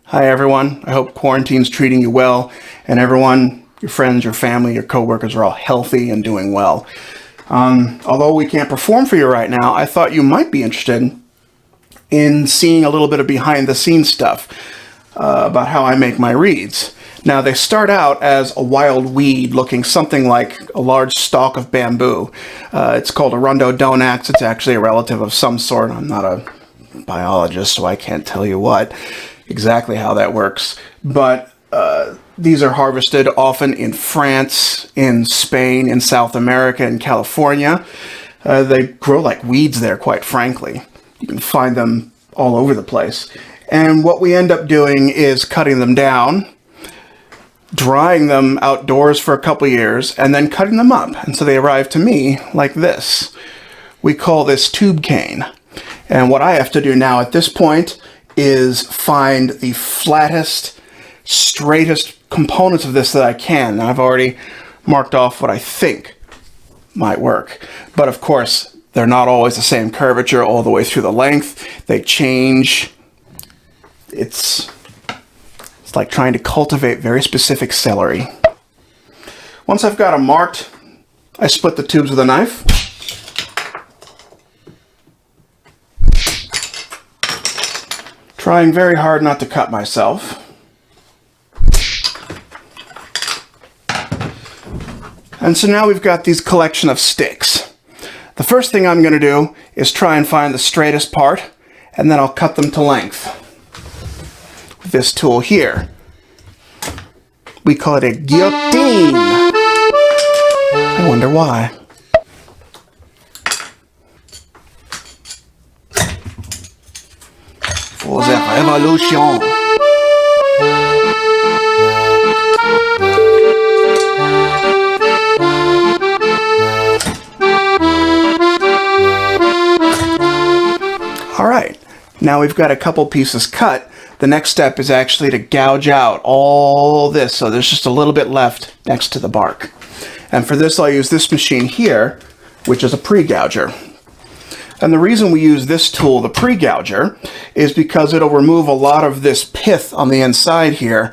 Hi everyone, I hope quarantine's treating you well, and everyone, your friends, your family, your coworkers are all healthy and doing well. Although we can't perform for you right now, I thought you might be interested in seeing a little bit of behind the scenes stuff about how I make my reeds. Now they start out as a wild weed looking something like a large stalk of bamboo. It's called a rhododendron. It's actually a relative of some sort. I'm not a biologist, so I can't tell you exactly how that works. But these are harvested often in France, in Spain, in South America, in California. They grow like weeds there, quite frankly. You can find them all over the place. And what we end up doing is cutting them down, drying them outdoors for a couple years, and then cutting them up. And so they arrive to me like this. We call this tube cane. And what I have to do now at this point is find the flattest, straightest components of this that I can. And I've already marked off what I think might work. But of course, they're not always the same curvature all the way through the length. They change. It's like trying to cultivate very specific celery. Once I've got them marked, I split the tubes with a knife. Trying very hard not to cut myself. And so now we've got these collection of sticks. The first thing I'm going to do is try and find the straightest part, and then I'll cut them to length with this tool here. We call it a guillotine. I wonder why. For the revolution. All right, now we've got a couple pieces cut. The next step is actually to gouge out all this, so there's just a little bit left next to the bark. And for this, I'll use this machine here, which is a pre-gouger. And the reason we use this tool, the pre-gouger, is because it'll remove a lot of this pith on the inside here,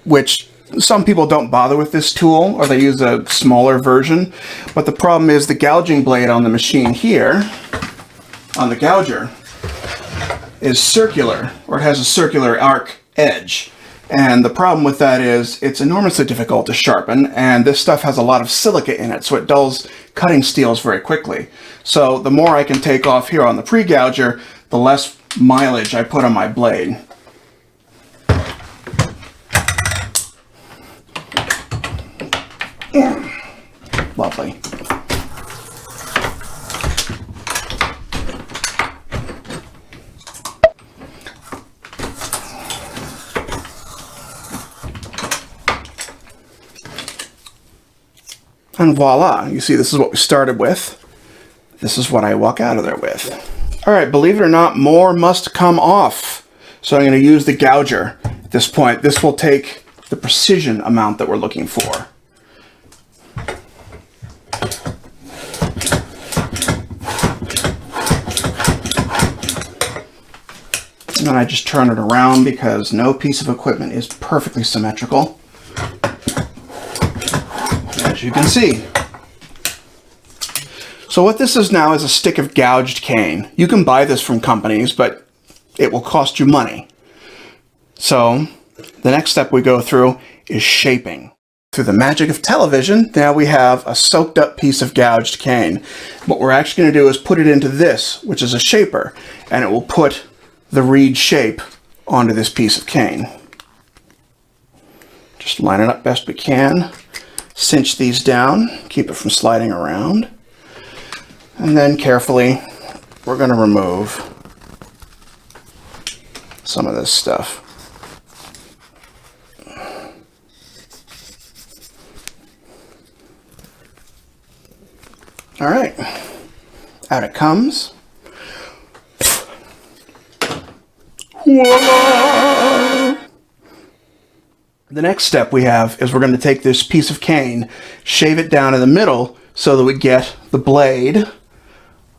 which some people don't bother with this tool, or they use a smaller version. But the problem is the gouging blade on the machine here, on the gouger, is circular, or it has a circular arc edge. And the problem with that is it's enormously difficult to sharpen, and this stuff has a lot of silica in it, so it dulls cutting steels very quickly. So the more I can take off here on the pre-gouger, the less mileage I put on my blade. Lovely. And voila, you see this is what we started with. This is what I walk out of there with. All right, believe it or not, more must come off. So I'm going to use the gouger at this point. This will take the precision amount that we're looking for. And then I just turn it around because no piece of equipment is perfectly symmetrical. As you can see. So what this is now is a stick of gouged cane. You can buy this from companies, but it will cost you money. So the next step we go through is shaping. Through the magic of television, now we have a soaked up piece of gouged cane. What we're actually going to do is put it into this, which is a shaper, and it will put the reed shape onto this piece of cane. Just line it up best we can. Cinch these down, keep it from sliding around. And then carefully, we're going to remove some of this stuff. All right, out it comes. Voila! The next step we have is we're going to take this piece of cane, shave it down in the middle so that we get the blade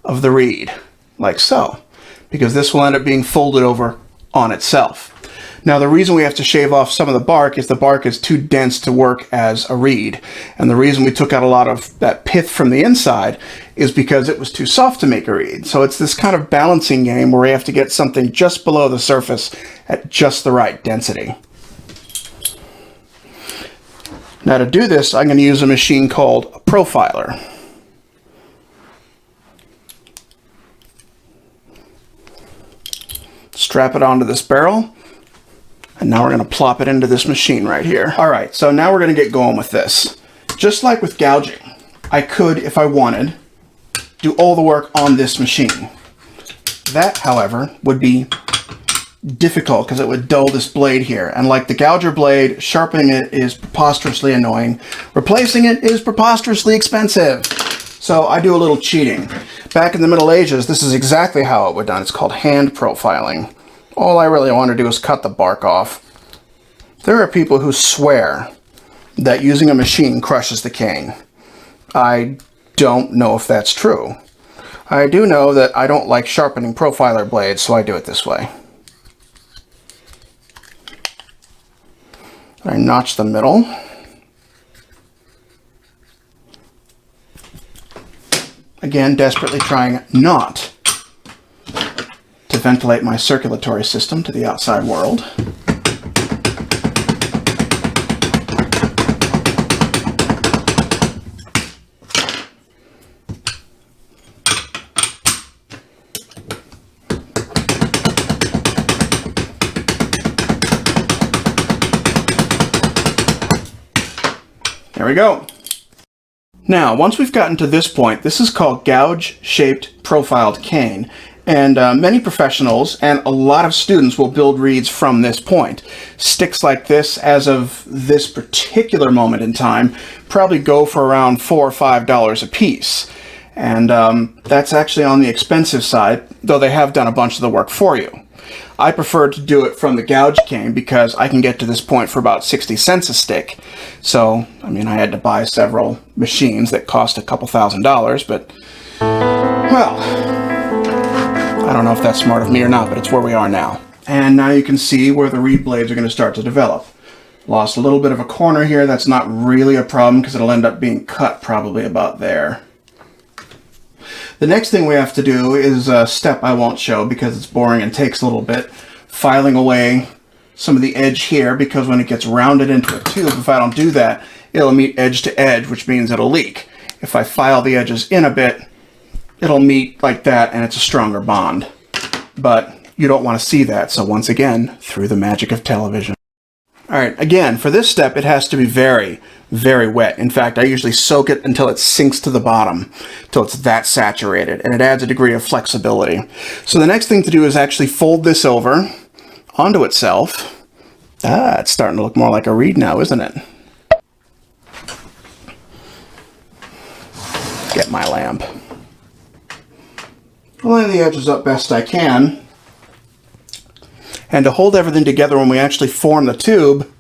of the reed, like so, because this will end up being folded over on itself. Now, the reason we have to shave off some of the bark is too dense to work as a reed. And the reason we took out a lot of that pith from the inside is because it was too soft to make a reed. So it's this kind of balancing game where we have to get something just below the surface at just the right density. Now, to do this, I'm going to use a machine called a profiler. Strap it onto this barrel. And now we're going to plop it into this machine right here. All right, so now we're going to get going with this. Just like with gouging, I could, if I wanted, do all the work on this machine. That, however, would be difficult because it would dull this blade here. And like the gouger blade, sharpening it is preposterously annoying. Replacing it is preposterously expensive. So I do a little cheating. Back in the Middle Ages, this is exactly how it was done. It's called hand profiling. All I really want to do is cut the bark off. There are people who swear that using a machine crushes the cane. I don't know if that's true. I do know that I don't like sharpening profiler blades, so I do it this way. I notch the middle. Again, desperately trying not to ventilate my circulatory system to the outside world. There we go. Now, once we've gotten to this point, this is called gouge-shaped profiled cane. And many professionals and a lot of students will build reeds from this point. Sticks like this, as of this particular moment in time, probably go for around $4 or $5 a piece. And that's actually on the expensive side, though they have done a bunch of the work for you. I prefer to do it from the gouge cane because I can get to this point for about 60 cents a stick. So, I mean, I had to buy several machines that cost a couple $1,000s, but, well, I don't know if that's smart of me or not, but it's where we are now. And now you can see where the reed blades are going to start to develop. Lost a little bit of a corner here. That's not really a problem because it'll end up being cut probably about there. The next thing we have to do is a step I won't show because it's boring and takes a little bit. Filing away some of the edge here because when it gets rounded into a tube, if I don't do that, it'll meet edge to edge, which means it'll leak. If I file the edges in a bit, it'll meet like that and it's a stronger bond. But you don't want to see that, so once again, through the magic of television. Alright, again, for this step, it has to be very, very wet. In fact, I usually soak it until it sinks to the bottom, till it's that saturated, and it adds a degree of flexibility. So the next thing to do is actually fold this over onto itself. Ah, it's starting to look more like a reed now, isn't it? Get my lamp. Line the edges up best I can. And to hold everything together when we actually form the tube,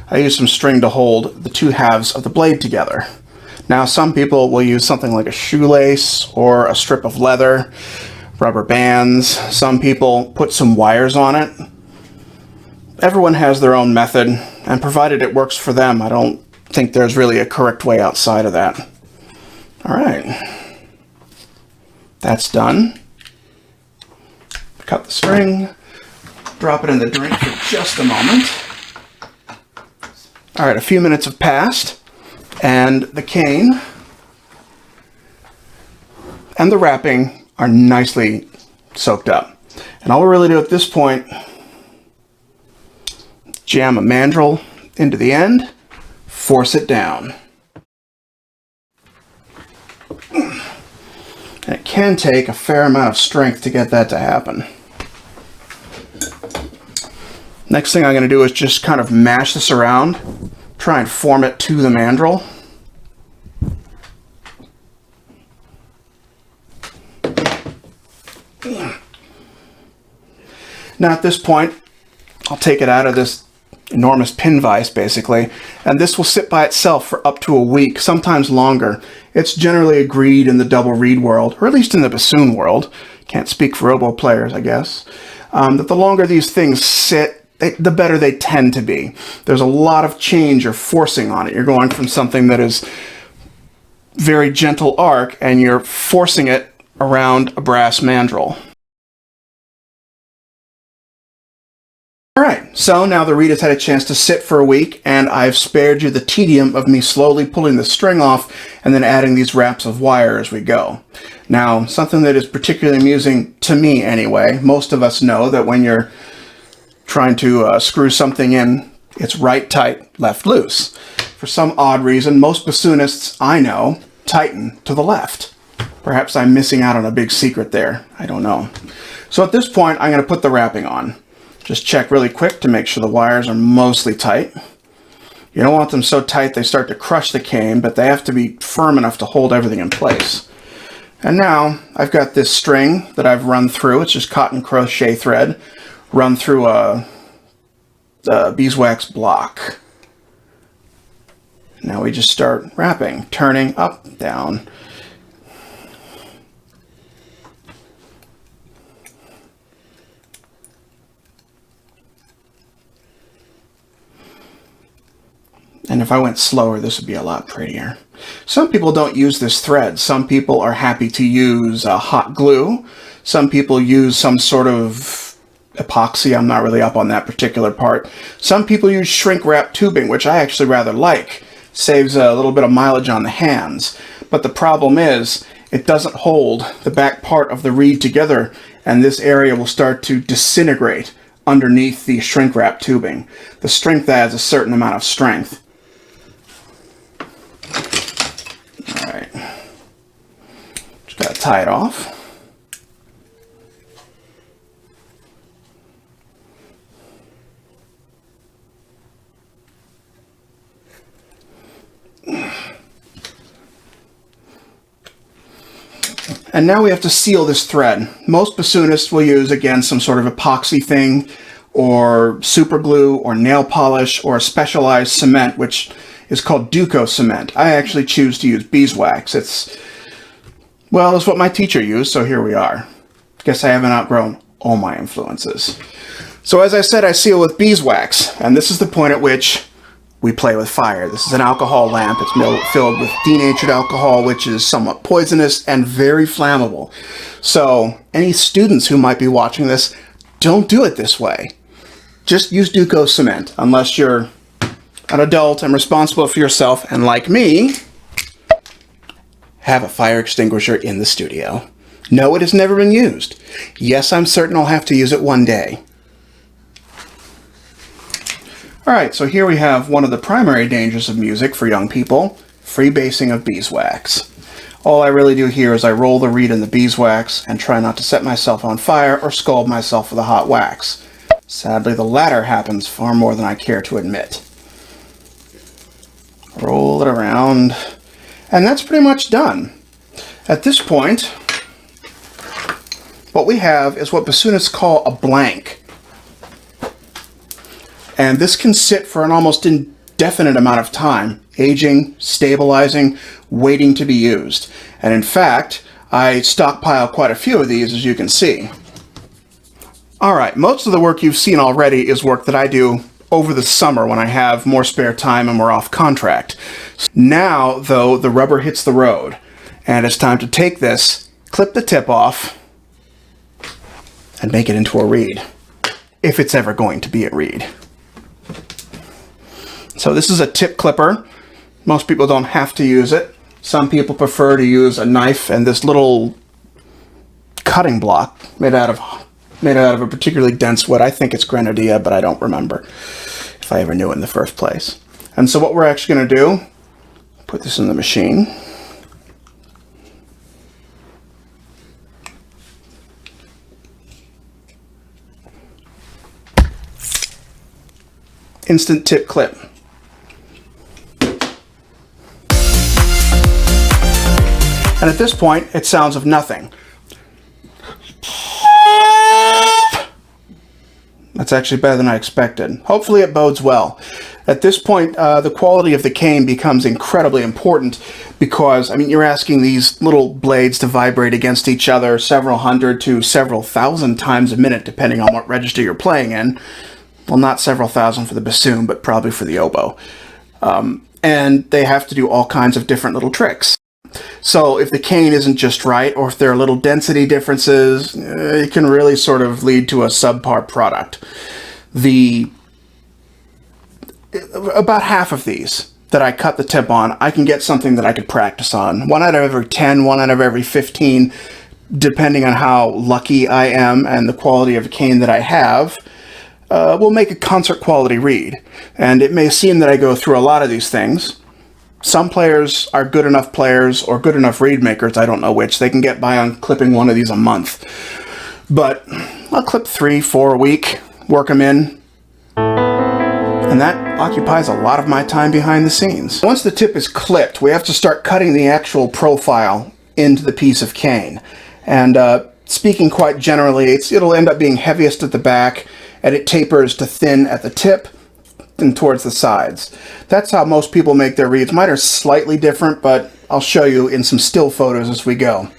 I use some string to hold the two halves of the blade together. Now, some people will use something like a shoelace or a strip of leather, rubber bands. Some people put some wires on it. Everyone has their own method, and provided it works for them, I don't think there's really a correct way outside of that. All right. That's done. Cut the string. Drop it in the drink for just a moment. All right, a few minutes have passed, and the cane and the wrapping are nicely soaked up. And all we really do at this point, jam a mandrel into the end, force it down. And it can take a fair amount of strength to get that to happen. Next thing I'm going to do is just kind of mash this around, try and form it to the mandrel. Now at this point, I'll take it out of this enormous pin vise basically, and this will sit by itself for up to a week, sometimes longer. It's generally agreed in the double reed world, or at least in the bassoon world, can't speak for oboe players I guess, that the longer these things sit, the better they tend to be. There's a lot of change you're forcing on it. You're going from something that is very gentle arc, and you're forcing it around a brass mandrel. Alright, so now the reed has had a chance to sit for a week, and I've spared you the tedium of me slowly pulling the string off and then adding these wraps of wire as we go. Now, something that is particularly amusing to me anyway, most of us know that when you're trying to screw something in, it's right tight, left loose. For some odd reason, most bassoonists I know tighten to the left. Perhaps I'm missing out on a big secret there. I don't know. So at this point, I'm going to put the wrapping on. Just check really quick to make sure the wires are mostly tight. You don't want them so tight they start to crush the cane, but they have to be firm enough to hold everything in place. And now I've got this string that I've run through. It's just cotton crochet thread run through a beeswax block. Now we just start wrapping, turning up, down. And if I went slower, this would be a lot prettier. Some people don't use this thread. Some people are happy to use hot glue. Some people use some sort of epoxy. I'm not really up on that particular part. Some people use shrink wrap tubing, which I actually rather like. Saves a little bit of mileage on the hands. But the problem is, it doesn't hold the back part of the reed together, and this area will start to disintegrate underneath the shrink wrap tubing. The strength adds a certain amount of strength. Alright, just gotta tie it off. And now we have to seal this thread. Most bassoonists will use, again, some sort of epoxy thing, or super glue, or nail polish, or a specialized cement, which is called Duco cement. I actually choose to use beeswax. It's what my teacher used, so here we are. Guess I haven't outgrown all my influences. So as I said, I seal with beeswax, and this is the point at which we play with fire. This is an alcohol lamp. It's filled with denatured alcohol, which is somewhat poisonous and very flammable. So any students who might be watching this, don't do it this way. Just use Duco cement, unless you're an adult and responsible for yourself, and like me, have a fire extinguisher in the studio. No, it has never been used. Yes, I'm certain I'll have to use it one day. Alright, so here we have one of the primary dangers of music for young people, freebasing of beeswax. All I really do here is I roll the reed in the beeswax and try not to set myself on fire or scald myself with the hot wax. Sadly, the latter happens far more than I care to admit. Roll it around, and that's pretty much done. At this point, what we have is what bassoonists call a blank. And this can sit for an almost indefinite amount of time, aging, stabilizing, waiting to be used. And in fact, I stockpile quite a few of these, as you can see. Alright, most of the work you've seen already is work that I do over the summer when I have more spare time and we're off contract. Now, though, the rubber hits the road, and it's time to take this, clip the tip off, and make it into a reed. If it's ever going to be a reed. So this is a tip clipper. Most people don't have to use it. Some people prefer to use a knife and this little cutting block made out of a particularly dense wood. I think it's grenadilla, but I don't remember if I ever knew it in the first place. And so what we're actually going to do, put this in the machine. Instant tip clip. And at this point, it sounds of nothing. That's actually better than I expected. Hopefully it bodes well. At this point, the quality of the cane becomes incredibly important because, I mean, you're asking these little blades to vibrate against each other several hundred to several thousand times a minute, depending on what register you're playing in. Well, not several thousand for the bassoon, but probably for the oboe. And they have to do all kinds of different little tricks. So if the cane isn't just right, or if there are little density differences, it can really sort of lead to a subpar product. About half of these that I cut the tip on, I can get something that I could practice on. 1 out of every 10, 1 out of every 15, depending on how lucky I am and the quality of the cane that I have, will make a concert quality reed. And it may seem that I go through a lot of these things. Some players are good enough players or good enough reed makers, I don't know which. They can get by on clipping 1 of these a month. But I'll clip 3, 4 a week, work them in, and that occupies a lot of my time behind the scenes. Once the tip is clipped, we have to start cutting the actual profile into the piece of cane. And speaking quite generally, it'll end up being heaviest at the back, and it tapers to thin at the tip and towards the sides. That's how most people make their reeds. Mine are slightly different, but I'll show you in some still photos as we go.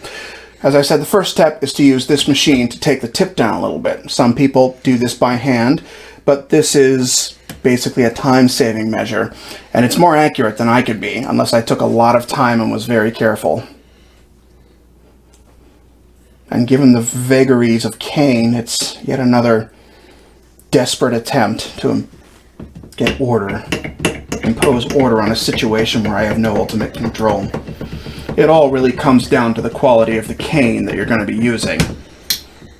As I said, the first step is to use this machine to take the tip down a little bit. Some people do this by hand, but this is basically a time-saving measure, and it's more accurate than I could be, unless I took a lot of time and was very careful. And given the vagaries of cane, it's yet another desperate attempt to impose order on a situation where I have no ultimate control. It all really comes down to the quality of the cane that you're going to be using.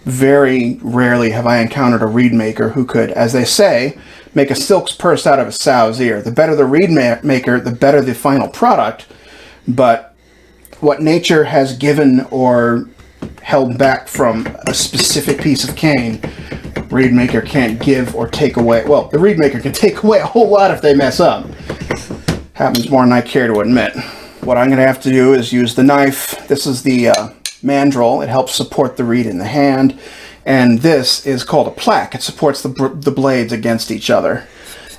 Very rarely have I encountered a reed maker who could, as they say, make a silk's purse out of a sow's ear. The better the reed maker, the better the final product, but what nature has given or held back from a specific piece of cane, reed maker can't give or take away. Well, the reed maker can take away a whole lot if they mess up. Happens more than I care to admit. What I'm going to have to do is use the knife. This is the mandrel. It helps support the reed in the hand. And this is called a plaque. It supports the blades against each other.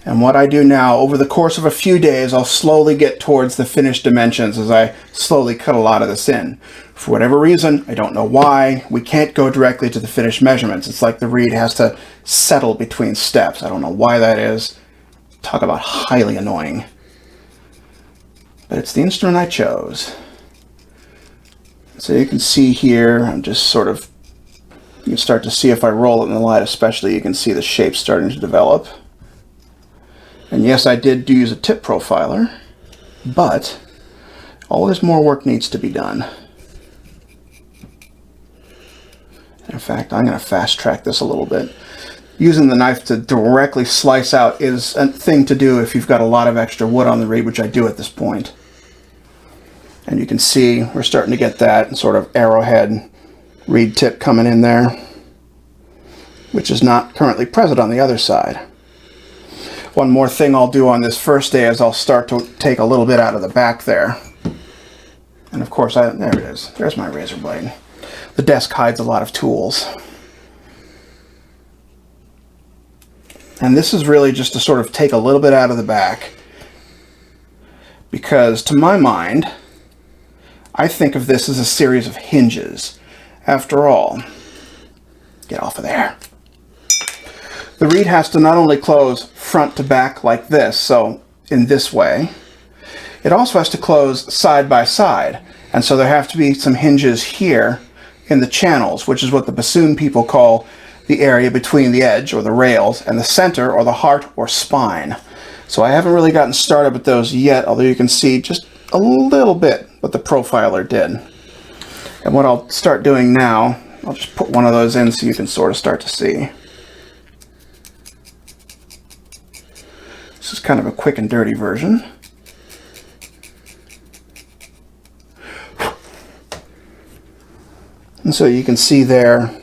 And what I do now, over the course of a few days, I'll slowly get towards the finished dimensions as I slowly cut a lot of this in. For whatever reason, I don't know why, we can't go directly to the finished measurements. It's like the reed has to settle between steps. I don't know why that is. Talk about highly annoying. But it's the instrument I chose. So you can see here, I'm just sort of, you can start to see if I roll it in the light especially, you can see the shape starting to develop. And yes, I did use a tip profiler, but always more work needs to be done. In fact, I'm going to fast track this a little bit. Using the knife to directly slice out is a thing to do if you've got a lot of extra wood on the reed, which I do at this point. And you can see we're starting to get that sort of arrowhead reed tip coming in there, which is not currently present on the other side. One more thing I'll do on this first day is I'll start to take a little bit out of the back there. And of course, there it is. There's my razor blade. The desk hides a lot of tools. And this is really just to sort of take a little bit out of the back, because to my mind, I think of this as a series of hinges. After all, get off of there. The reed has to not only close front to back like this, so in this way, it also has to close side by side. And so there have to be some hinges here in the channels, which is what the bassoon people call the area between the edge or the rails and the center or the heart or spine. So I haven't really gotten started with those yet, although you can see just a little bit what the profiler did. And what I'll start doing now, I'll just put one of those in so you can sort of start to see. This is kind of a quick and dirty version. And so you can see there,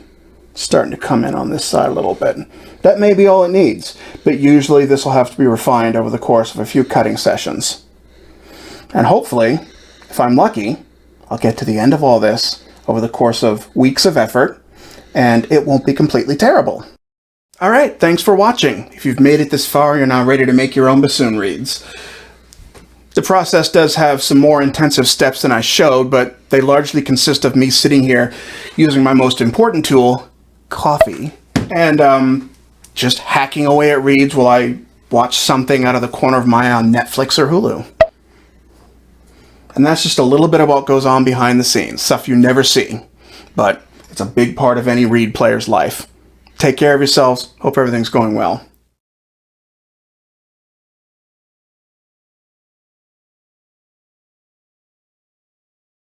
starting to come in on this side a little bit. That may be all it needs, but usually this will have to be refined over the course of a few cutting sessions. And hopefully, if I'm lucky, I'll get to the end of all this over the course of weeks of effort, and it won't be completely terrible. Alright, thanks for watching. If you've made it this far, you're now ready to make your own bassoon reeds. The process does have some more intensive steps than I showed, but they largely consist of me sitting here using my most important tool, coffee, and just hacking away at reads while I watch something out of the corner of my eye on Netflix or Hulu. And that's just a little bit of what goes on behind the scenes, stuff you never see. But it's a big part of any reed player's life. Take care of yourselves. Hope everything's going well.